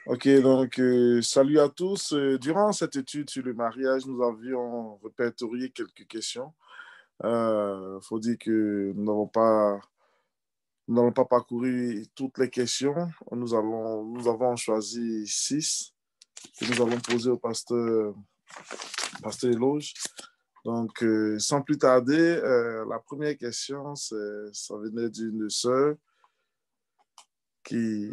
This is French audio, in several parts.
Ok, donc salut à tous. Durant cette étude sur le mariage, nous avions répertorié quelques questions. Il faut dire que nous n'allons pas parcourir toutes les questions. Nous avons choisi 6 que nous allons poser au pasteur Eloge. Donc, sans plus tarder, la première question, ça venait d'une sœur qui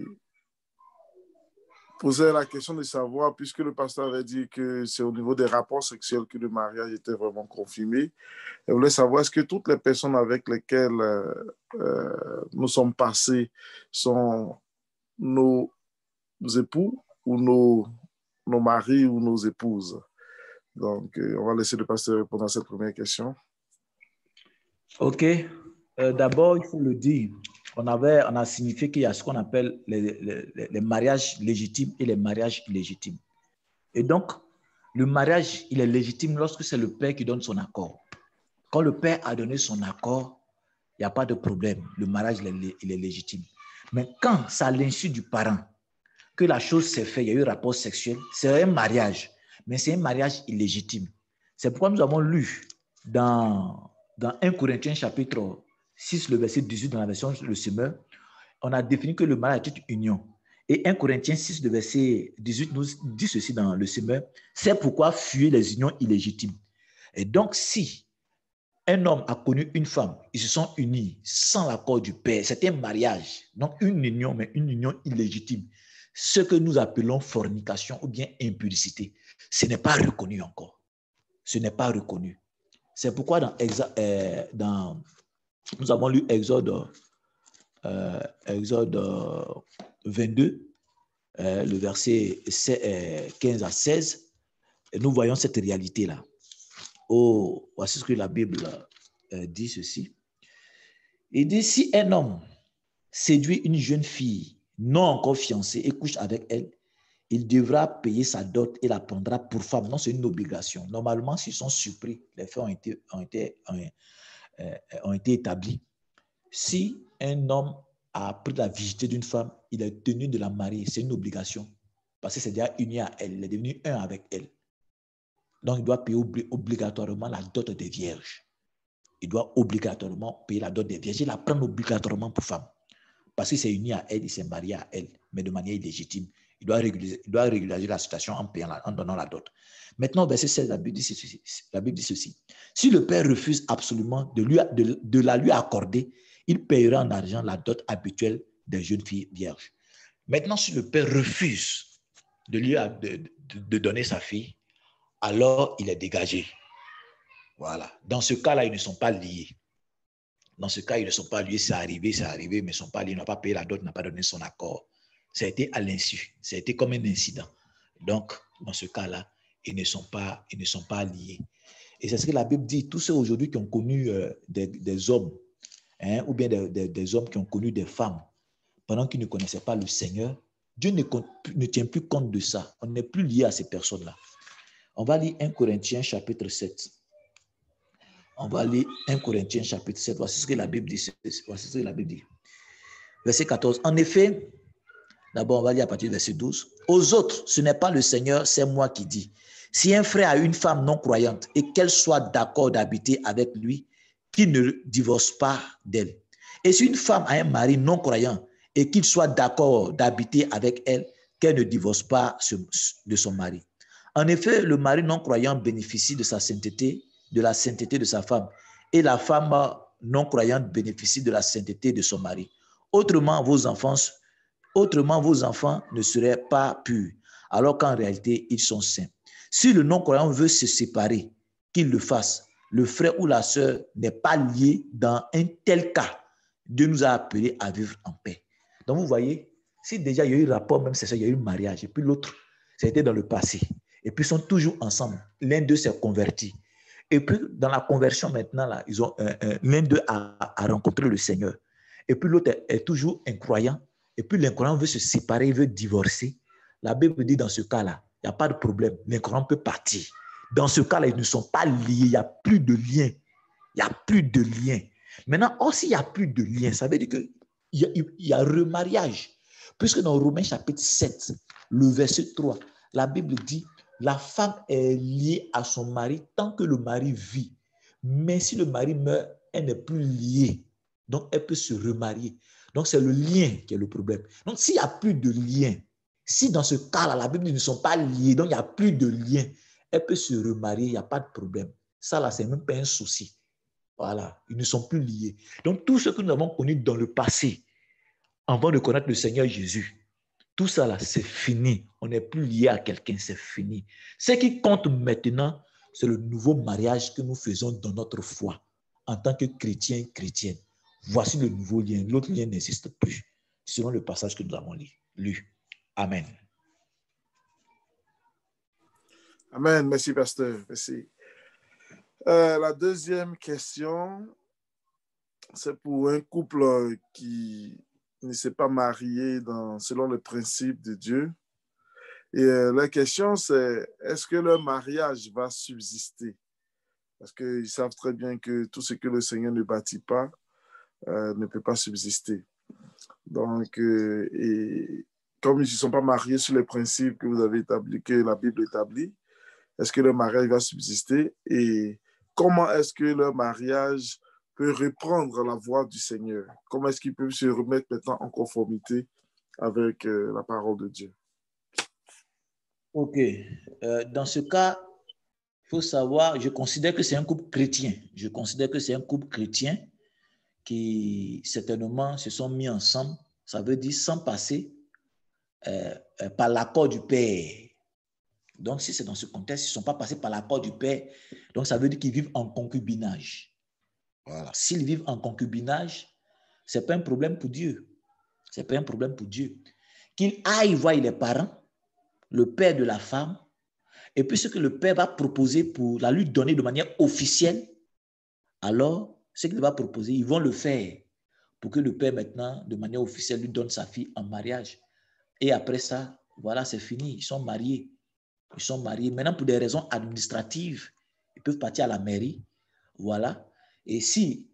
posait la question de savoir, puisque le pasteur avait dit que c'est au niveau des rapports sexuels que le mariage était vraiment confirmé. Elle voulait savoir est-ce que toutes les personnes avec lesquelles nous sommes passés sont nos époux ou nos maris ou nos épouses. Donc, on va laisser le pasteur répondre à cette première question. OK. D'abord, il faut le dire. On a signifié qu'il y a ce qu'on appelle les mariages légitimes et les mariages illégitimes. Et donc, le mariage, il est légitime lorsque c'est le père qui donne son accord. Quand le père a donné son accord, il n'y a pas de problème. Le mariage, il est légitime. Mais quand c'est à l'insu du parent que la chose s'est faite, il y a eu rapport sexuel, c'est un mariage, mais c'est un mariage illégitime. C'est pourquoi nous avons lu dans 1 Corinthiens chapitre 6, le verset 18 dans la version Le Semeur, on a défini que le mariage est une union. Et 1 Corinthiens 6, le verset 18 nous dit ceci dans Le Semeur, c'est pourquoi fuyez les unions illégitimes. Et donc, si un homme a connu une femme, ils se sont unis sans l'accord du père, c'est un mariage, donc une union, mais une union illégitime. Ce que nous appelons fornication ou bien impudicité, ce n'est pas reconnu encore. Ce n'est pas reconnu. C'est pourquoi nous avons lu Exode 22, le verset 15 à 16, et nous voyons cette réalité-là. Voici ce que la Bible dit ceci. Il dit, si un homme séduit une jeune fille non encore fiancée et couche avec elle, il devra payer sa dot et la prendra pour femme. Non, c'est une obligation. Normalement, s'ils sont surpris, les faits ont été établis. Si un homme a pris la virginité d'une femme, il est tenu de la marier. C'est une obligation. Parce que c'est déjà uni à elle. Il est devenu un avec elle. Donc, il doit payer obligatoirement la dot des vierges. Il doit obligatoirement payer la dot des vierges et la prendre obligatoirement pour femme. Parce qu'il s'est uni à elle, il s'est marié à elle, mais de manière illégitime. Il doit régulariser la situation en donnant la dot. Maintenant, verset 16, la Bible dit ceci. Si le père refuse absolument de la lui accorder, il paiera en argent la dot habituelle des jeunes filles vierges. Maintenant, si le père refuse de donner sa fille, alors il est dégagé. Voilà. Dans ce cas-là, ils ne sont pas liés. Dans ce cas, ils ne sont pas liés. C'est arrivé, mais ils ne sont pas liés. Il n'a pas payé la dot, n'a pas donné son accord. Ça a été à l'insu. Ça a été comme un incident. Donc, dans ce cas-là, ils ne sont pas liés. Et c'est ce que la Bible dit. Tous ceux aujourd'hui qui ont connu des hommes, ou bien des hommes qui ont connu des femmes, pendant qu'ils ne connaissaient pas le Seigneur, Dieu ne tient plus compte de ça. On n'est plus lié à ces personnes-là. On va lire 1 Corinthiens chapitre 7. On va lire 1 Corinthiens chapitre 7. Voici ce que la Bible dit. Voici ce que la Bible dit. Verset 14. En effet, d'abord, on va lire à partir du verset 12. Aux autres, ce n'est pas le Seigneur, c'est moi qui dis. Si un frère a une femme non croyante et qu'elle soit d'accord d'habiter avec lui, qu'il ne divorce pas d'elle. Et si une femme a un mari non croyant et qu'il soit d'accord d'habiter avec elle, qu'elle ne divorce pas de son mari. En effet, le mari non croyant bénéficie de sa sainteté, de la sainteté de sa femme, et la femme non croyante bénéficie de la sainteté de son mari. Autrement, vos enfants ne seraient pas purs, alors qu'en réalité, ils sont saints. Si le non-croyant veut se séparer, qu'il le fasse. Le frère ou la sœur n'est pas lié dans un tel cas. Dieu nous a appelés à vivre en paix. Donc, vous voyez, si déjà il y a eu rapport, même c'est ça, il y a eu mariage, et puis l'autre, ça a été dans le passé, et puis ils sont toujours ensemble. L'un d'eux s'est converti. Et puis, dans la conversion maintenant, là, l'un d'eux a rencontré le Seigneur. Et puis l'autre est toujours incroyant. Et puis l'incroyant veut se séparer, il veut divorcer. La Bible dit dans ce cas-là, il n'y a pas de problème. L'incroyant peut partir. Dans ce cas-là, ils ne sont pas liés. Il n'y a plus de lien. Il n'y a plus de lien. Maintenant, s'il n'y a plus de lien, ça veut dire qu'il y a remariage. Puisque dans Romains chapitre 7, Le verset 3, la Bible dit, la femme est liée à son mari tant que le mari vit. Mais si le mari meurt, elle n'est plus liée. Donc, elle peut se remarier. Donc, c'est le lien qui est le problème. Donc, s'il n'y a plus de lien, si dans ce cas-là, la Bible dit qu'ils ne sont pas liés, donc il n'y a plus de lien, elle peut se remarier, il n'y a pas de problème. Ça, là, c'est même pas un souci. Voilà, ils ne sont plus liés. Donc, tout ce que nous avons connu dans le passé, avant de connaître le Seigneur Jésus, tout ça là, c'est fini. On n'est plus lié à quelqu'un, c'est fini. Ce qui compte maintenant, c'est le nouveau mariage que nous faisons dans notre foi en tant que chrétiens, chrétiennes. Voici le nouveau lien. L'autre lien n'existe plus, selon le passage que nous avons lu. Amen. Amen. Merci, pasteur. Merci. La deuxième question, c'est pour un couple qui ne s'est pas marié selon les principes de Dieu. Et la question, c'est est-ce que leur mariage va subsister? Parce qu'ils savent très bien que tout ce que le Seigneur ne bâtit pas ne peut pas subsister. Donc, et comme ils ne sont pas mariés sur les principes que vous avez établis, que la Bible établit, est-ce que leur mariage va subsister? Et comment est-ce que leur mariage peut reprendre la voie du Seigneur? Comment est-ce qu'ils peuvent se remettre maintenant en conformité avec la parole de Dieu? Ok. Dans ce cas, il faut savoir, je considère que c'est un couple chrétien. Je considère que c'est un couple chrétien qui, certainement, se sont mis ensemble. Ça veut dire sans passer par l'accord du Père. Donc, si c'est dans ce contexte, ils ne sont pas passés par l'accord du Père. Donc, ça veut dire qu'ils vivent en concubinage. Voilà. S'ils vivent en concubinage, ce n'est pas un problème pour Dieu. Ce n'est pas un problème pour Dieu. Qu'il aille voir les parents, le père de la femme, et puis ce que le père va proposer pour la lui donner de manière officielle, alors ce qu'il va proposer, ils vont le faire pour que le père maintenant, de manière officielle, lui donne sa fille en mariage. Et après ça, voilà, c'est fini. Ils sont mariés. Ils sont mariés. Maintenant, pour des raisons administratives, ils peuvent partir à la mairie. Voilà. Et si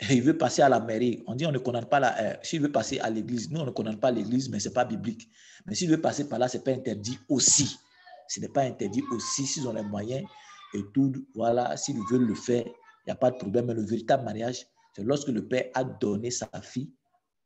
il veut passer à la mairie, on dit on ne condamne pas s'il veut passer à l'église, nous on ne condamne pas l'église, mais ce n'est pas biblique. Mais s'il veut passer par là, ce n'est pas interdit aussi. Ce n'est pas interdit aussi s'ils ont les moyens et tout. Voilà, s'ils veulent le faire, il n'y a pas de problème. Mais le véritable mariage, c'est lorsque le père a donné sa fille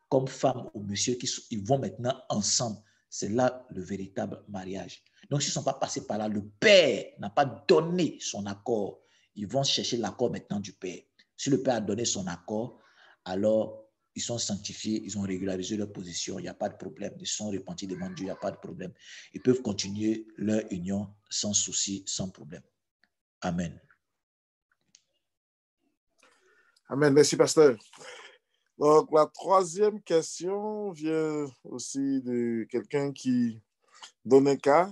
comme femme au monsieur, ils vont maintenant ensemble. C'est là le véritable mariage. Donc, s'ils ne sont pas passés par là, le père n'a pas donné son accord. Ils vont chercher l'accord maintenant du père. Si le père a donné son accord, alors ils sont sanctifiés, ils ont régularisé leur position, il n'y a pas de problème. Ils sont repentis devant Dieu, il n'y a pas de problème. Ils peuvent continuer leur union sans souci, sans problème. Amen. Amen. Merci, pasteur. Donc, la troisième question vient aussi de quelqu'un qui donne un cas.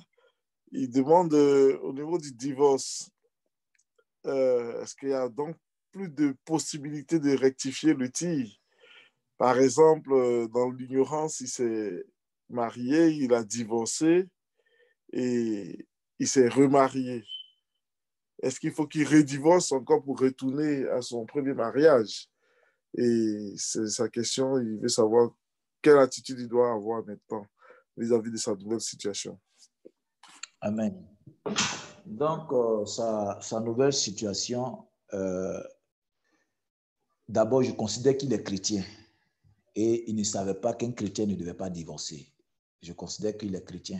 Il demande au niveau du divorce, est-ce qu'il y a donc plus de possibilités de rectifier le tir? Par exemple, dans l'ignorance, il s'est marié, il a divorcé et il s'est remarié. Est-ce qu'il faut qu'il redivorce encore pour retourner à son premier mariage? Et c'est sa question, il veut savoir quelle attitude il doit avoir maintenant vis-à-vis de sa nouvelle situation. Amen. Donc, sa nouvelle situation, d'abord, je considère qu'il est chrétien et il ne savait pas qu'un chrétien ne devait pas divorcer. Je considère qu'il est chrétien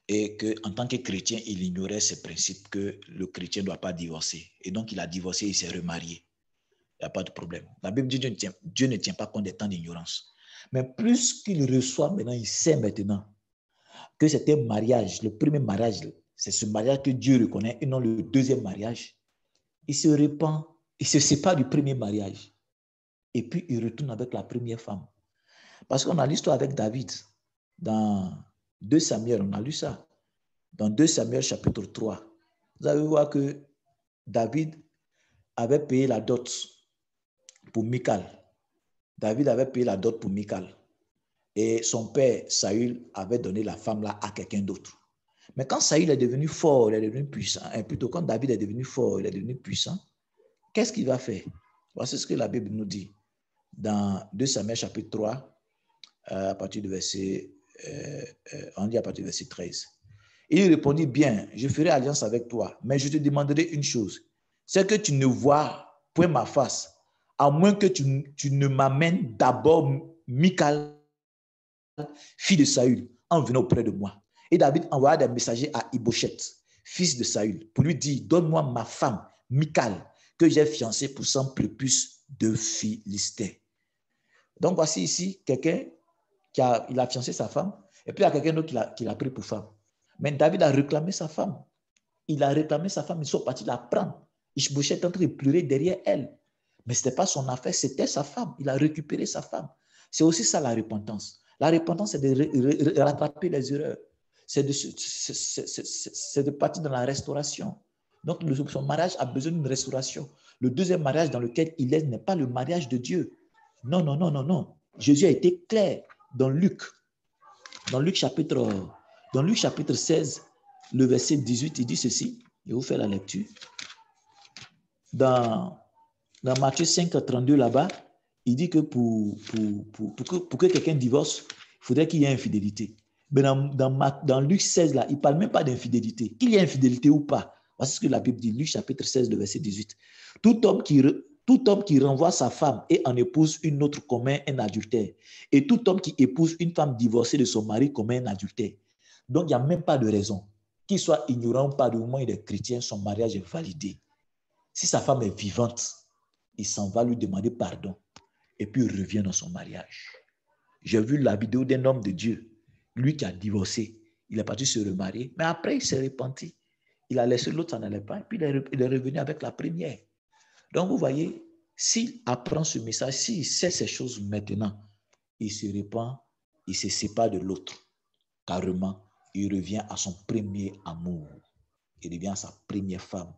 et qu'en tant que chrétien, il ignorait ce principe que le chrétien ne doit pas divorcer. Et donc, il a divorcé, il s'est remarié. Il n'y a pas de problème. La Bible dit que Dieu ne tient pas compte des temps d'ignorance. Mais plus qu'il reçoit maintenant, il sait maintenant que c'était un mariage, le premier mariage, c'est ce mariage que Dieu reconnaît et non le deuxième mariage. Il se répand, il se sépare du premier mariage. Et puis, il retourne avec la première femme. Parce qu'on a l'histoire avec David. Dans 2 Samuel, on a lu ça. Dans 2 Samuel chapitre 3, vous allez voir que David avait payé la dot pour Michal. David avait payé la dot pour Michal. Et son père, Saül, avait donné la femme là à quelqu'un d'autre. Mais quand Saül est devenu fort, il est devenu puissant, et plutôt quand David est devenu fort, il est devenu puissant, qu'est-ce qu'il va faire? Voici ce que la Bible nous dit dans 2 Samuel chapitre 3, à partir du verset on dit à partir du verset 13. Et il répondit, bien, je ferai alliance avec toi, mais je te demanderai une chose, c'est que tu ne vois point ma face, à moins que tu ne m'amènes d'abord Michal, fille de Saül, en venant auprès de moi. Et David envoya des messagers à Ibosheth, fils de Saül, pour lui dire, donne-moi ma femme, Michal, que j'ai fiancée pour 100 prépuces de Philistin. Donc voici ici quelqu'un il a fiancé sa femme, et puis il y a quelqu'un d'autre qui l'a pris pour femme. Mais David a réclamé sa femme. Il a réclamé sa femme, ils sont partis la prendre. Ishbosheth est en train de pleurer derrière elle. Mais ce n'était pas son affaire, c'était sa femme. Il a récupéré sa femme. C'est aussi ça la repentance. La repentance, c'est de rattraper les erreurs. C'est de partir dans la restauration. Donc, son mariage a besoin d'une restauration. Le deuxième mariage dans lequel il est n'est pas le mariage de Dieu. Non, non, non, non, non. Jésus a été clair dans Luc chapitre 16, le verset 18, il dit ceci. Je vais vous faire la lecture. Dans Matthieu 5, 32, là-bas, il dit que pour que quelqu'un divorce, il faudrait qu'il y ait infidélité. Mais dans Luc 16, là, il ne parle même pas d'infidélité. Qu'il y ait infidélité ou pas. Voici ce que la Bible dit, Luc chapitre 16, le verset 18. Tout homme qui renvoie sa femme et en épouse une autre commet un adultère. Et tout homme qui épouse une femme divorcée de son mari commet un adultère. Donc, il n'y a même pas de raison. Qu'il soit ignorant ou pas, du moment où il est chrétien, son mariage est validé. Si sa femme est vivante, il s'en va lui demander pardon. Et puis, il revient dans son mariage. J'ai vu la vidéo d'un homme de Dieu, lui qui a divorcé. Il est parti se remarier, mais après, il s'est repenti. Il a laissé l'autre, ça n'allait pas, et puis il est revenu avec la première. Donc, vous voyez, s'il apprend ce message, s'il sait ces choses maintenant, il se repent, il se sépare de l'autre. Carrément, il revient à son premier amour. Il revient à sa première femme.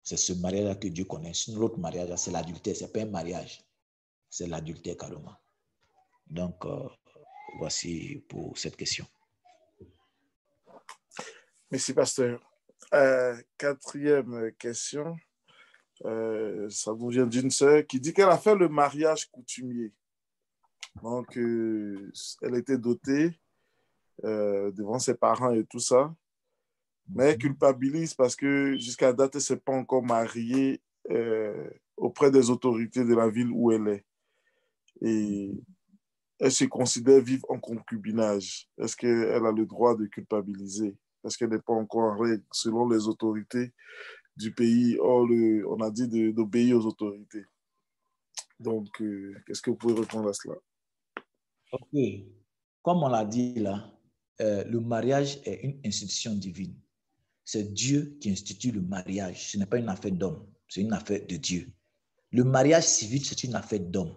C'est ce mariage-là que Dieu connaît. Sinon, l'autre mariage, c'est l'adultère. Ce n'est pas un mariage. C'est l'adultère carrément. Donc, voici pour cette question. Merci, pasteur. Quatrième question. Ça nous vient d'une sœur qui dit qu'elle a fait le mariage coutumier. Donc, elle était dotée devant ses parents et tout ça, mais elle culpabilise parce que jusqu'à date, elle ne s'est pas encore mariée auprès des autorités de la ville où elle est. Et elle se considère vivre en concubinage. Est-ce qu'elle a le droit de culpabiliser? Est-ce qu'elle n'est pas encore en règle selon les autorités du pays? On a dit d'obéir aux autorités. Donc, qu'est-ce que vous pouvez répondre à cela? Ok. Comme on l'a dit là, le mariage est une institution divine. C'est Dieu qui institue le mariage. Ce n'est pas une affaire d'homme, c'est une affaire de Dieu. Le mariage civil, c'est une affaire d'homme.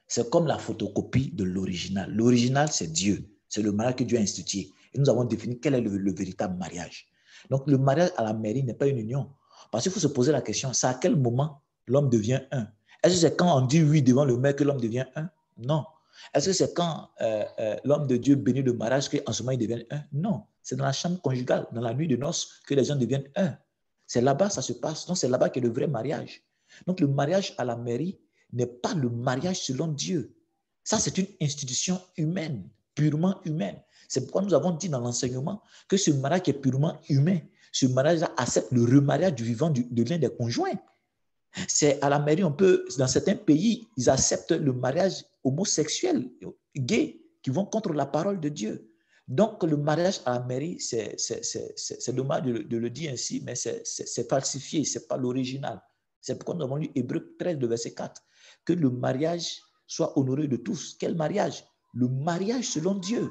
C'est comme la photocopie de l'original. L'original, c'est Dieu. C'est le mariage que Dieu a institué. Et nous avons défini quel est le véritable mariage. Donc, le mariage à la mairie n'est pas une union. Parce qu'il faut se poser la question, c'est à quel moment l'homme devient un? Est-ce que c'est quand on dit oui devant le maire que l'homme devient un? Non. Est-ce que c'est quand l'homme de Dieu bénit le mariage qu'en ce moment il devient un? Non. C'est dans la chambre conjugale, dans la nuit de noces, que les gens deviennent un. C'est là-bas ça se passe. Donc, c'est là-bas qu'est le vrai mariage. Donc, le mariage à la mairie n'est pas le mariage selon Dieu. Ça, c'est une institution humaine, purement humaine. C'est pourquoi nous avons dit dans l'enseignement que ce mariage est purement humain. Ce mariage-là accepte le remariage du vivant de l'un des conjoints. C'est à la mairie, dans certains pays, ils acceptent le mariage homosexuel, gay, qui vont contre la parole de Dieu. Donc, le mariage à la mairie, c'est dommage de le dire ainsi, mais c'est falsifié, ce n'est pas l'original. C'est pourquoi nous avons lu Hébreux 13, verset 4, que le mariage soit honoré de tous. Quel mariage? Le mariage selon Dieu.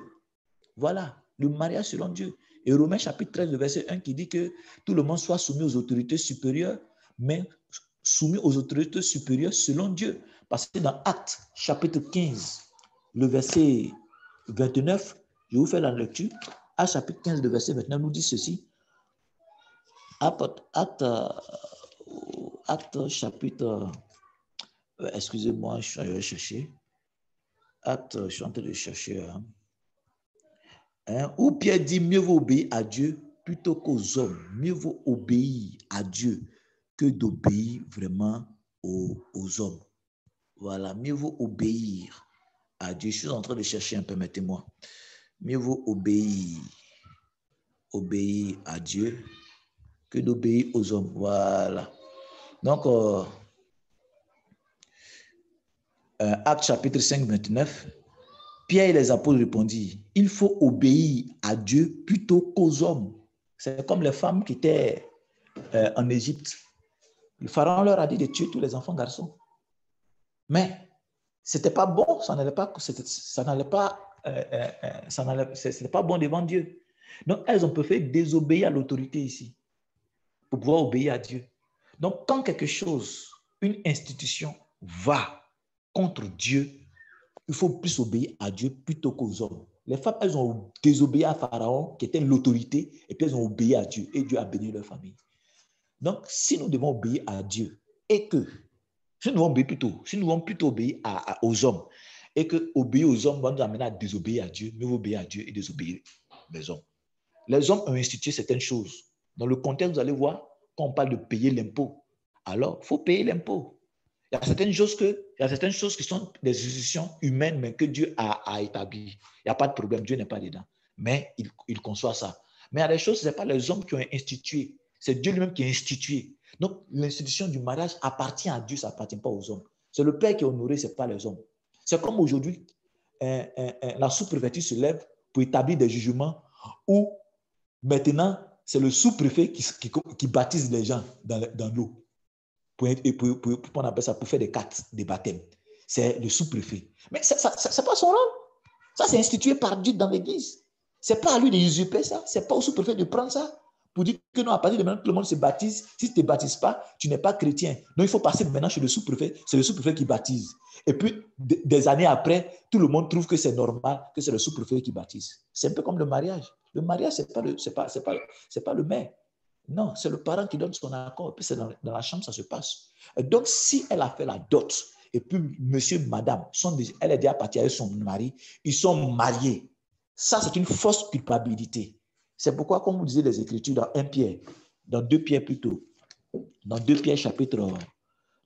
Voilà, le mariage selon Dieu. Et Romains chapitre 13, verset 1 qui dit que tout le monde soit soumis aux autorités supérieures, mais soumis aux autorités supérieures selon Dieu. Parce que dans Actes chapitre 15, le verset 29, je vous fais la lecture. Actes chapitre 15, le verset 29 nous dit ceci. Actes chapitre... excusez-moi, je vais chercher. Actes, je suis en train de chercher. Où Pierre dit, mieux vaut obéir à Dieu plutôt qu'aux hommes. Mieux vaut obéir à Dieu que d'obéir vraiment aux hommes. Voilà, mieux vaut obéir à Dieu. Je suis en train de chercher un peu, permettez-moi. Mieux vaut obéir à Dieu que d'obéir aux hommes. Voilà. Donc, Actes chapitre 5, 29, Pierre et les apôtres répondirent, il faut obéir à Dieu plutôt qu'aux hommes. C'est comme les femmes qui étaient en Égypte. Le pharaon leur a dit de tuer tous les enfants garçons. Mais c'était pas bon, ça n'allait pas bon devant Dieu. Donc, elles ont préféré désobéir à l'autorité ici pour pouvoir obéir à Dieu. Donc, quand quelque chose, une institution va contre Dieu, il faut plus obéir à Dieu plutôt qu'aux hommes. Les femmes, elles ont désobéi à Pharaon, qui était l'autorité, et puis elles ont obéi à Dieu, et Dieu a béni leur famille. Donc, si nous devons obéir à Dieu, et que, si nous devons plutôt obéir aux hommes, et que obéir aux hommes va nous amener à désobéir à Dieu, nous obéir à Dieu et désobéir les hommes. Les hommes ont institué certaines choses. Dans le contexte, vous allez voir, quand on parle de payer l'impôt, alors il faut payer l'impôt. Il y a certaines choses qui sont des institutions humaines, mais que Dieu a établies. Il n'y a pas de problème, Dieu n'est pas dedans. Mais il conçoit ça. Mais il y a des choses, ce n'est pas les hommes qui ont institué, c'est Dieu lui-même qui a institué. Donc, l'institution du mariage appartient à Dieu, ça n'appartient pas aux hommes. C'est le Père qui est honoré, ce n'est pas les hommes. C'est comme aujourd'hui, la sous-préfecture se lève pour établir des jugements où maintenant, c'est le sous-préfet qui baptise les gens dans l'eau. Pour on appelle ça, pour faire des cartes, des baptêmes. C'est le sous-préfet. Mais ce n'est pas son rôle. Ça, c'est institué par Dieu dans l'Église. Ce n'est pas à lui d'usurper ça. Ce n'est pas au sous-préfet de prendre ça pour dire que non, à partir de maintenant, tout le monde se baptise. Si tu ne te baptises pas, tu n'es pas chrétien. Donc, il faut passer maintenant chez le sous-préfet. C'est le sous-préfet qui baptise. Et puis, des années après, tout le monde trouve que c'est normal, que c'est le sous-préfet qui baptise. C'est un peu comme le mariage. Le mariage, ce n'est pas le maire. Non, c'est le parent qui donne son accord. Et puis, c'est dans la chambre, ça se passe. Et donc, si elle a fait la dot, et puis monsieur, madame, elle est déjà partie avec son mari, ils sont mariés. Ça, c'est une fausse culpabilité. C'est pourquoi, comme vous disiez les Écritures dans 1 Pierre, dans 2 Pierre plutôt, dans 2 Pierre chapitre 1,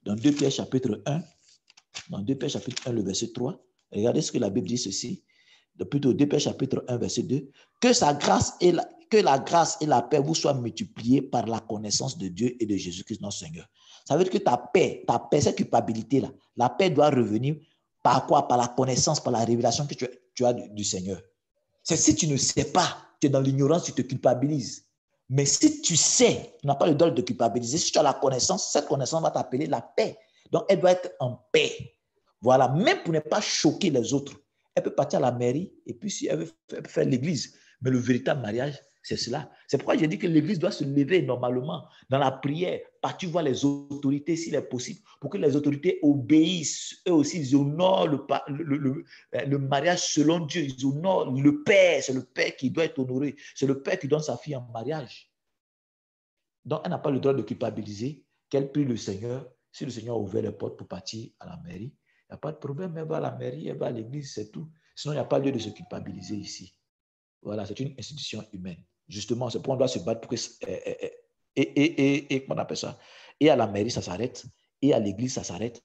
dans 2 Pierre chapitre 1, le verset 3, regardez ce que la Bible dit ceci, plutôt 2 Pierre chapitre 1, verset 2, que la grâce et la paix vous soient multipliées par la connaissance de Dieu et de Jésus-Christ notre Seigneur. Ça veut dire que ta paix, cette culpabilité-là, la paix doit revenir par quoi? Par la connaissance, par la révélation que tu as du Seigneur. C'est si tu ne sais pas, tu es dans l'ignorance, tu te culpabilises. Mais si tu sais, tu n'as pas le droit de te culpabiliser, si tu as la connaissance, cette connaissance va t'appeler la paix. Donc, elle doit être en paix. Voilà, même pour ne pas choquer les autres. Elle peut partir à la mairie et puis si elle veut faire l'église. Mais le véritable mariage, c'est cela. C'est pourquoi j'ai dit que l'église doit se lever normalement dans la prière, partir voir les autorités s'il est possible, pour que les autorités obéissent. Eux aussi, ils honorent le mariage selon Dieu. Ils honorent le Père. C'est le Père qui doit être honoré. C'est le Père qui donne sa fille en mariage. Donc, elle n'a pas le droit de culpabiliser. Qu'elle prie le Seigneur. Si le Seigneur a ouvert les portes pour partir à la mairie, il n'y a pas de problème. Elle va à la mairie, elle va à l'église, c'est tout. Sinon, il n'y a pas lieu de se culpabiliser ici. Voilà, c'est une institution humaine. Justement, c'est pourquoi on doit se battre pour que... comment on appelle ça? Et à la mairie, ça s'arrête. Et à l'église, ça s'arrête.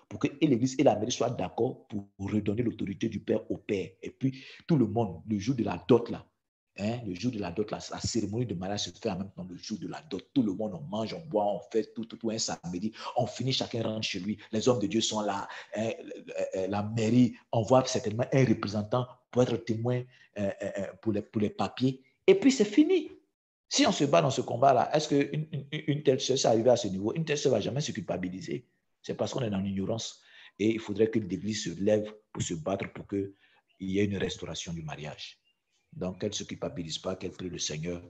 Pour que et l'église et la mairie soient d'accord pour redonner l'autorité du Père au Père. Et puis, tout le monde, le jour de la dot, là, le jour de la dot, la cérémonie de mariage se fait en même temps le jour de la dot. Tout le monde, on mange, on boit, on fait tout un samedi. On finit, chacun rentre chez lui. Les hommes de Dieu sont là. La mairie envoie certainement un représentant pour être témoin pour les papiers. Et puis, c'est fini. Si on se bat dans ce combat-là, est-ce qu'une telle chose est arrivée à ce niveau? Une telle chose ne va jamais se culpabiliser. C'est parce qu'on est dans l'ignorance. Et il faudrait que l'Église se lève pour se battre pour qu'il y ait une restauration du mariage. Donc, qu'elle ne se culpabilise pas, qu'elle prie le Seigneur.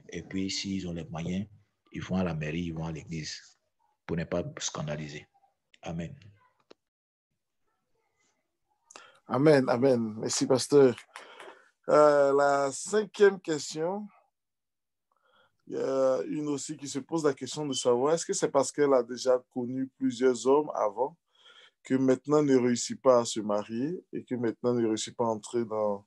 Et puis, s'ils ont les moyens, ils vont à la mairie, ils vont à l'église pour ne pas scandaliser. Amen. Amen, amen. Merci, pasteur. La 5e question, il y a une aussi qui se pose la question de savoir, est-ce que c'est parce qu'elle a déjà connu plusieurs hommes avant que maintenant ne réussit pas à se marier et que maintenant ne réussit pas à entrer dans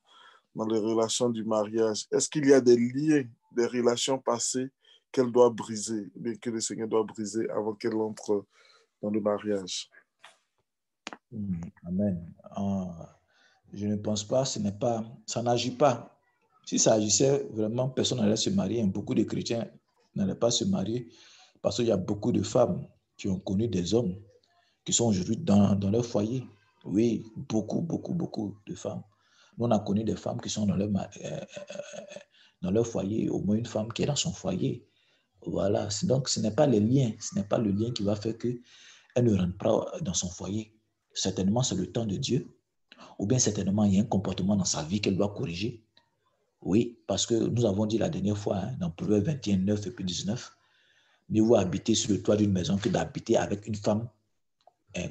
les relations du mariage? Est-ce qu'il y a des liens, des relations passées qu'elle doit briser, mais que le Seigneur doit briser avant qu'elle entre dans le mariage? Amen. Je ne pense pas, ça n'agit pas. Si ça agissait, vraiment, personne n'allait se marier. Beaucoup de chrétiens n'allaient pas se marier parce qu'il y a beaucoup de femmes qui ont connu des hommes qui sont aujourd'hui dans leur foyer. Oui, beaucoup de femmes. Nous, on a connu des femmes qui sont dans leur foyer, au moins une femme qui est dans son foyer. Voilà. Donc, ce n'est pas les liens, ce n'est pas le lien qui va faire qu'elle ne rentre pas dans son foyer. Certainement, c'est le temps de Dieu. Ou bien certainement, il y a un comportement dans sa vie qu'elle doit corriger. Oui, parce que nous avons dit la dernière fois, dans Proverbe 21, 9 et puis 19, mieux vaut habiter sur le toit d'une maison que d'habiter avec une femme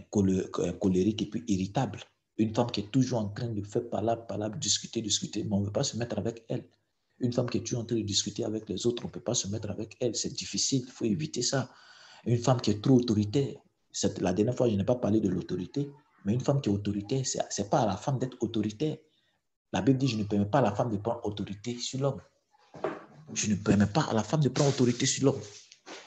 colérique et puis irritable. Une femme qui est toujours en train de faire parler, discuter, mais on ne veut pas se mettre avec elle. Une femme qui est toujours en train de discuter avec les autres, on ne peut pas se mettre avec elle. C'est difficile, il faut éviter ça. Une femme qui est trop autoritaire. La dernière fois, je n'ai pas parlé de l'autorité, mais une femme qui est autoritaire, ce n'est pas à la femme d'être autoritaire. La Bible dit, je ne permets pas à la femme de prendre autorité sur l'homme. Je ne permets pas à la femme de prendre autorité sur l'homme.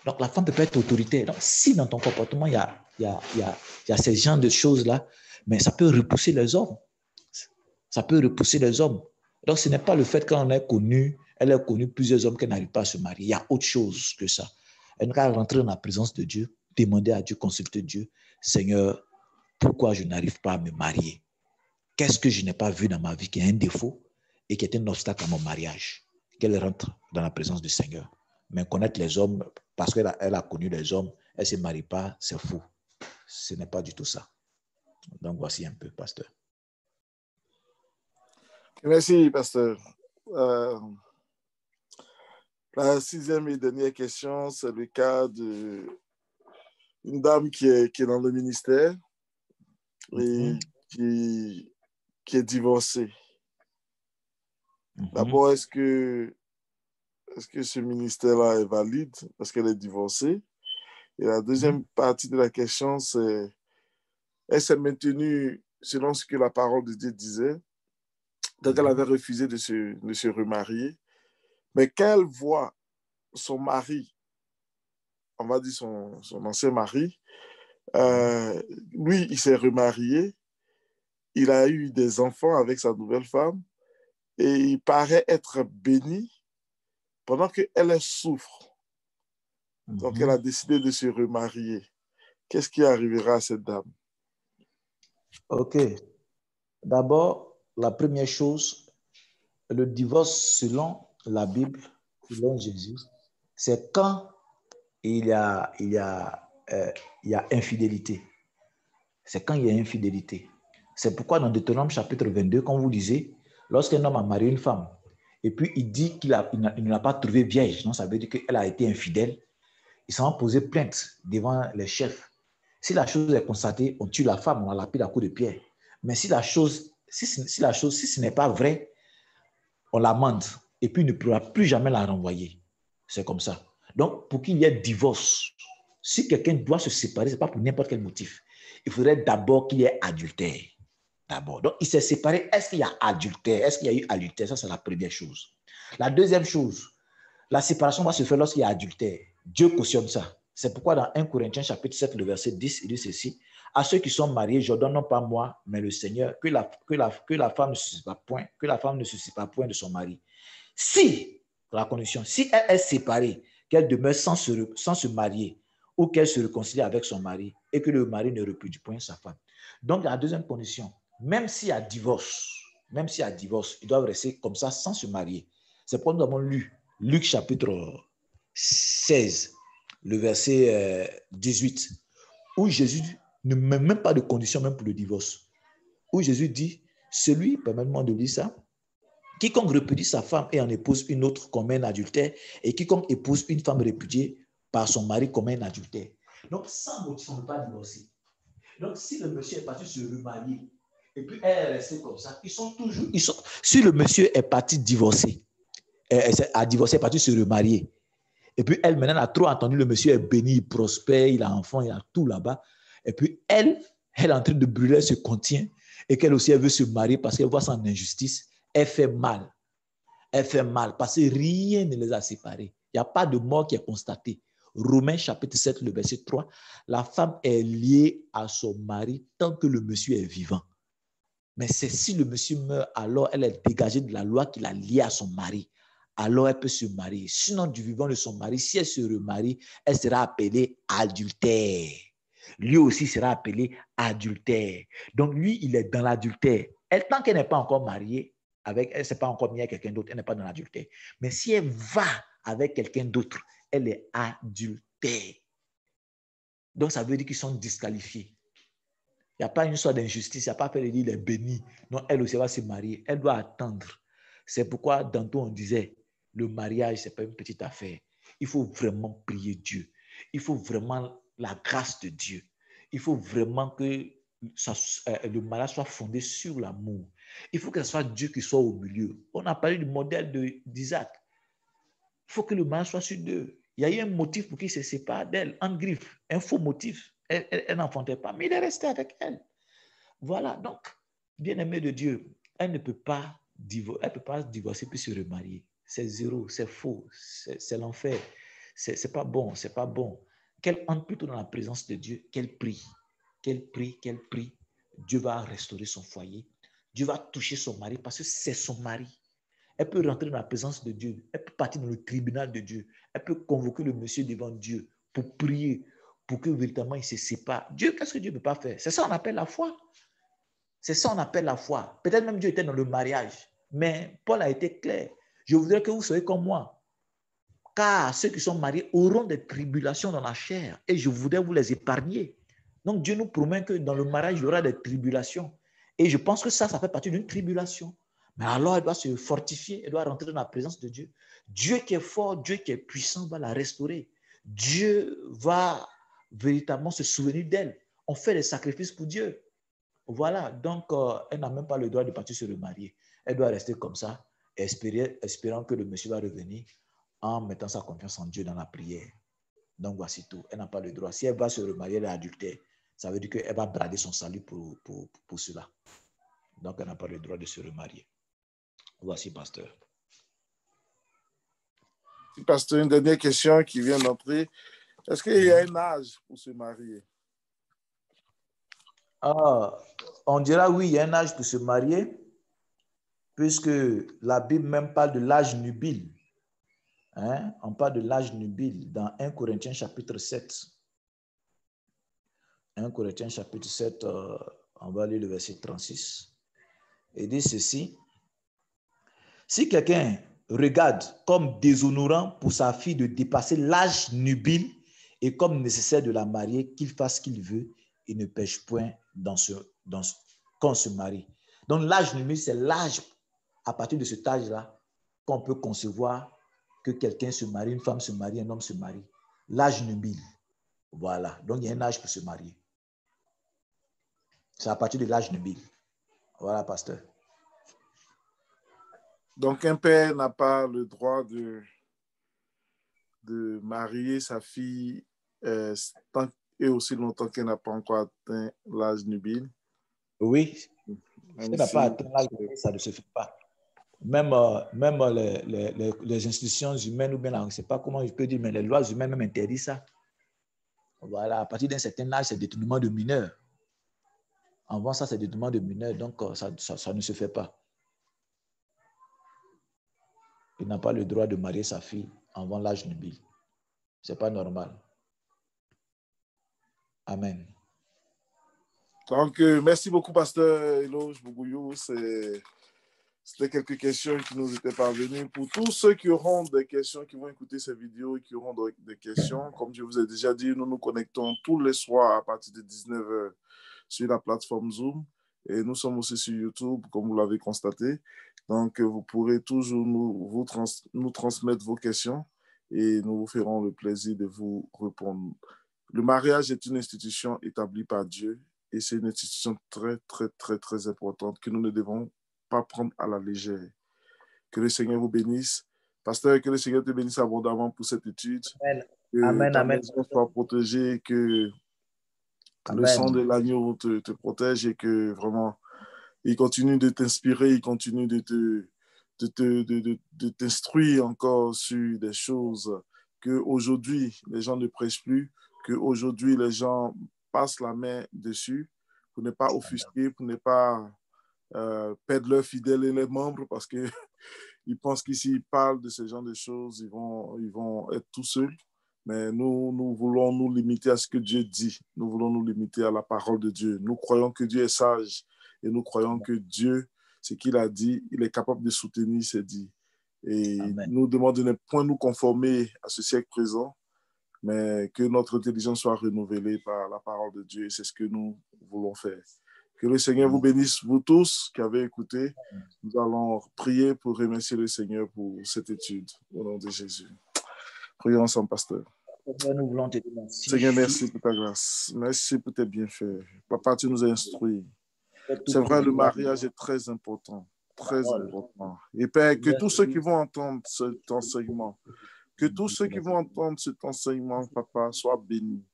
Donc, la femme peut pas être autoritaire. Donc, si dans ton comportement, il y a ces genres de choses-là, mais ça peut repousser les hommes. Ça peut repousser les hommes. Donc, ce n'est pas le fait qu'elle ait connu plusieurs hommes qu'elle n'arrive pas à se marier. Il y a autre chose que ça. Elle doit rentrer dans la présence de Dieu, demander à Dieu, consulter Dieu. Seigneur, pourquoi je n'arrive pas à me marier? Qu'est-ce que je n'ai pas vu dans ma vie qui est un défaut et qui est un obstacle à mon mariage? Qu'elle rentre dans la présence du Seigneur. Mais connaître les hommes, parce qu'elle a connu les hommes, elle ne se marie pas, c'est fou. Ce n'est pas du tout ça. Donc, voici un peu, pasteur. Merci, pasteur. La sixième et dernière question, c'est le cas d'une dame qui est dans le ministère et qui est divorcée. D'abord, est-ce que ce ministère-là est valide parce qu'elle est divorcée? Et la deuxième partie de la question, c'est elle s'est maintenue selon ce que la parole de Dieu disait. Donc, elle avait refusé de se remarier. Mais quand elle voit son mari, on va dire son ancien mari, lui, il s'est remarié, il a eu des enfants avec sa nouvelle femme et il paraît être béni pendant qu'elle souffre. Donc, elle a décidé de se remarier. Qu'est-ce qui arrivera à cette dame? OK. D'abord, la première chose, le divorce selon la Bible, selon Jésus, c'est quand il y a infidélité. C'est quand il y a infidélité. C'est pourquoi dans Deutéronome chapitre 22, quand vous lisez, lorsqu'un homme a marié une femme, et puis il dit qu'il ne l'a pas trouvée vierge, non, ça veut dire qu'elle a été infidèle, ils s'en ont posé plainte devant les chefs. Si la chose est constatée, on tue la femme, on la lapide à coups de pierre. Mais si ce n'est pas vrai, on l'amende et puis il ne pourra plus jamais la renvoyer. C'est comme ça. Donc, pour qu'il y ait divorce, si quelqu'un doit se séparer, ce n'est pas pour n'importe quel motif. Il faudrait d'abord qu'il y ait adultère. D'abord. Donc, il s'est séparé. Est-ce qu'il y a adultère? Est-ce qu'il y a eu adultère? Ça, c'est la première chose. La deuxième chose, la séparation va se faire lorsqu'il y a adultère. Dieu cautionne ça. C'est pourquoi dans 1 Corinthiens chapitre 7, le verset 10, il dit ceci: à ceux qui sont mariés, je donne non pas moi, mais le Seigneur, que la femme ne se sépare point de son mari. Si, la condition, si elle est séparée, qu'elle demeure sans se marier, ou qu'elle se réconcilie avec son mari, et que le mari ne repudie point sa femme. Donc, la deuxième condition, même s'il y a divorce, ils doivent rester comme ça sans se marier. C'est pourquoi nous avons lu Luc chapitre 16, le verset 18, où Jésus ne met même pas de condition même pour le divorce. Où Jésus dit, celui, permettez-moi de lire ça, quiconque repudie sa femme et en épouse une autre commet un adultère, et quiconque épouse une femme répudiée par son mari commet un adultère. Donc, sans motif, on ne peut pas divorcer. Donc, si le monsieur est parti se remarier, et puis elle est restée comme ça, si le monsieur est parti divorcer, a divorcé, est parti se remarier, et puis elle, maintenant, a trop entendu, le monsieur est béni, il prospère, il a un enfant, il a tout là-bas, et puis elle est en train de brûler, elle se contient, et qu'elle aussi, elle veut se marier parce qu'elle voit son injustice, elle fait mal. Elle fait mal parce que rien ne les a séparés. Il n'y a pas de mort qui est constatée. Romains chapitre 7, le verset 3, la femme est liée à son mari tant que le monsieur est vivant. Mais c'est si le monsieur meurt, alors elle est dégagée de la loi qui l'a liée à son mari. Alors elle peut se marier. Sinon, du vivant de son mari, si elle se remarie, elle sera appelée adultère. Lui aussi sera appelé adultère. Donc lui, il est dans l'adultère. Elle, tant qu'elle n'est pas encore mariée, avec elle ne s'est pas encore mise avec quelqu'un d'autre, elle n'est pas dans l'adultère. Mais si elle va avec quelqu'un d'autre, elle est adultère. Donc ça veut dire qu'ils sont disqualifiés. Il n'y a pas une sorte d'injustice, il n'y a pas fait de dire il est béni. Non, elle aussi va se marier. Elle doit attendre. C'est pourquoi tantôt on disait, le mariage, ce n'est pas une petite affaire. Il faut vraiment prier Dieu. Il faut vraiment la grâce de Dieu. Il faut vraiment que le mariage soit fondé sur l'amour. Il faut que ce soit Dieu qui soit au milieu. On a parlé du modèle d'Isaac. Il faut que le mariage soit sur deux. Il y a eu un motif pour qu'il se sépare d'elle, en griffe, un faux motif. Elle n'enfantait pas, mais il est resté avec elle. Voilà, donc, bien-aimée de Dieu, elle ne peut pas divorcer puis se remarier. C'est zéro, c'est faux, c'est l'enfer. C'est pas bon, c'est pas bon. Qu'elle entre plutôt dans la présence de Dieu, qu'elle prie. Qu'elle prie, qu'elle prie. Dieu va restaurer son foyer. Dieu va toucher son mari parce que c'est son mari. Elle peut rentrer dans la présence de Dieu. Elle peut partir dans le tribunal de Dieu. Elle peut convoquer le monsieur devant Dieu pour prier, pour que véritablement il se sépare. Dieu, qu'est-ce que Dieu ne peut pas faire? C'est ça qu'on appelle la foi. C'est ça qu'on appelle la foi. Peut-être même Dieu était dans le mariage. Mais Paul a été clair. Je voudrais que vous soyez comme moi. Car ceux qui sont mariés auront des tribulations dans la chair. Et je voudrais vous les épargner. Donc Dieu nous promet que dans le mariage, il y aura des tribulations. Et je pense que ça fait partie d'une tribulation. Mais alors, elle doit se fortifier, elle doit rentrer dans la présence de Dieu. Dieu qui est fort, Dieu qui est puissant va la restaurer. Dieu va véritablement se souvenir d'elle. On fait des sacrifices pour Dieu. Voilà, donc elle n'a même pas le droit de partir se remarier. Elle doit rester comme ça, espérant que le monsieur va revenir en mettant sa confiance en Dieu dans la prière. Donc voici tout. Elle n'a pas le droit. Si elle va se remarier, elle est adultère. Ça veut dire qu'elle va brader son salut pour cela. Donc elle n'a pas le droit de se remarier. Voici, pasteur. Pasteur, une dernière question qui vient d'entrer. Est-ce qu'il y a un âge pour se marier? On dira oui, il y a un âge pour se marier, puisque la Bible même parle de l'âge nubile. Hein? On parle de l'âge nubile dans 1 Corinthiens chapitre 7. 1 Corinthiens chapitre 7, on va lire le verset 36. Il dit ceci. Si quelqu'un regarde comme déshonorant pour sa fille de dépasser l'âge nubile et comme nécessaire de la marier, qu'il fasse ce qu'il veut, il ne pêche point quand on se marie. Donc l'âge nubile, c'est l'âge, à partir de cet âge-là, qu'on peut concevoir que quelqu'un se marie, une femme se marie, un homme se marie. L'âge nubile. Voilà. Donc il y a un âge pour se marier. C'est à partir de l'âge nubile. Voilà, pasteur. Donc, un père n'a pas le droit de marier sa fille tant et aussi longtemps qu'elle n'a pas encore atteint l'âge nubile. Oui. Si elle n'a pas atteint l'âge nubile, ça ne se fait pas. Même les institutions humaines, ou bien, je ne sais pas comment je peux dire, mais les lois humaines même interdisent ça. Voilà, à partir d'un certain âge, c'est détournement de mineurs. Avant ça, c'est détournement de mineurs, donc ça ne se fait pas. Il n'a pas le droit de marier sa fille avant l'âge nubile. Ce n'est pas normal. Amen. Donc, merci beaucoup, pasteur Eloge Bougouyou. C'était quelques questions qui nous étaient parvenues. Pour tous ceux qui auront des questions, qui vont écouter ces vidéos et qui auront des questions, comme je vous ai déjà dit, nous nous connectons tous les soirs à partir de 19h sur la plateforme Zoom. Et nous sommes aussi sur YouTube, comme vous l'avez constaté. Donc, vous pourrez toujours nous transmettre vos questions et nous vous ferons le plaisir de vous répondre. Le mariage est une institution établie par Dieu et c'est une institution très, très, très, très importante que nous ne devons pas prendre à la légère. Que le Seigneur vous bénisse. Pasteur, que le Seigneur te bénisse abondamment pour cette étude. Amen. Que amen, ta amen. maison soit protégée, que Amen. le sang de l'agneau te protège et que vraiment, il continue de t'inspirer, il continue de t'instruire encore sur des choses qu'aujourd'hui, les gens ne prêchent plus, qu'aujourd'hui, les gens passent la main dessus pour ne pas offusquer, pour ne pas perdent leurs fidèles et les membres parce qu'ils pensent qu'ici, ils parlent de ce genre de choses, ils vont être tout seuls. Mais nous voulons nous limiter à ce que Dieu dit. Nous voulons nous limiter à la parole de Dieu. Nous croyons que Dieu est sage et nous croyons que Dieu, ce qu'il a dit, il est capable de soutenir ses dits. Et Amen. nous demandons de ne point nous conformer à ce siècle présent, mais que notre intelligence soit renouvelée par la parole de Dieu. Et c'est ce que nous voulons faire. Que le Seigneur vous bénisse, vous tous qui avez écouté. Nous allons prier pour remercier le Seigneur pour cette étude. Au nom de Jésus. Prions ensemble, pasteur. Seigneur, nous voulons te dire merci. Seigneur, merci pour ta grâce. Merci pour tes bienfaits. Papa, tu nous as instruits. C'est vrai, le mariage est très important. Très important. Et Père, que tous ceux qui vont entendre cet enseignement, Papa, soient bénis.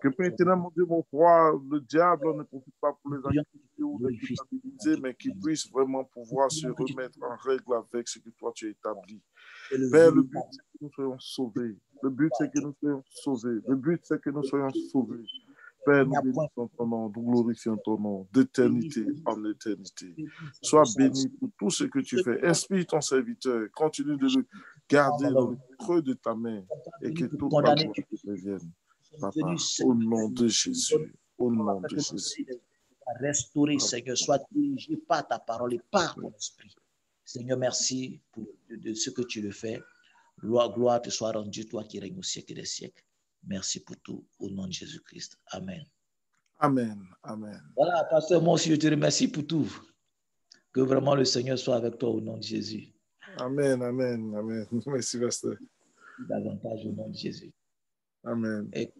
Que Père éternel, mon Dieu, mon roi, le diable ne profite pas pour les accuser ou les culpabiliser, mais qu'ils puissent vraiment pouvoir se remettre en règle avec ce que toi tu as établi. Père, le but, c'est que nous soyons sauvés. Le but, c'est que nous soyons sauvés. Le but, c'est que nous soyons sauvés. Père, nous bénissons ton nom, nous glorifions ton nom, d'éternité en éternité. Sois béni pour tout ce que tu fais. Inspire ton serviteur, continue de le garder dans le creux de ta main et que toute la gloire te revienne. Papa, au nom de Jésus, au nom de Jésus. Restaurer, Seigneur, sois dirigé par ta parole et par ton esprit. Seigneur, merci de ce que tu le fais. Gloire te soit rendue, toi qui règnes au siècle des siècles. Merci pour tout, au nom de Jésus-Christ. Amen. Amen. Amen. Voilà, pasteur, moi aussi, je te remercie pour tout. Que vraiment le Seigneur soit avec toi au nom de Jésus. Amen, amen, amen. Merci, pasteur. Davantage au nom de Jésus. Amen. Et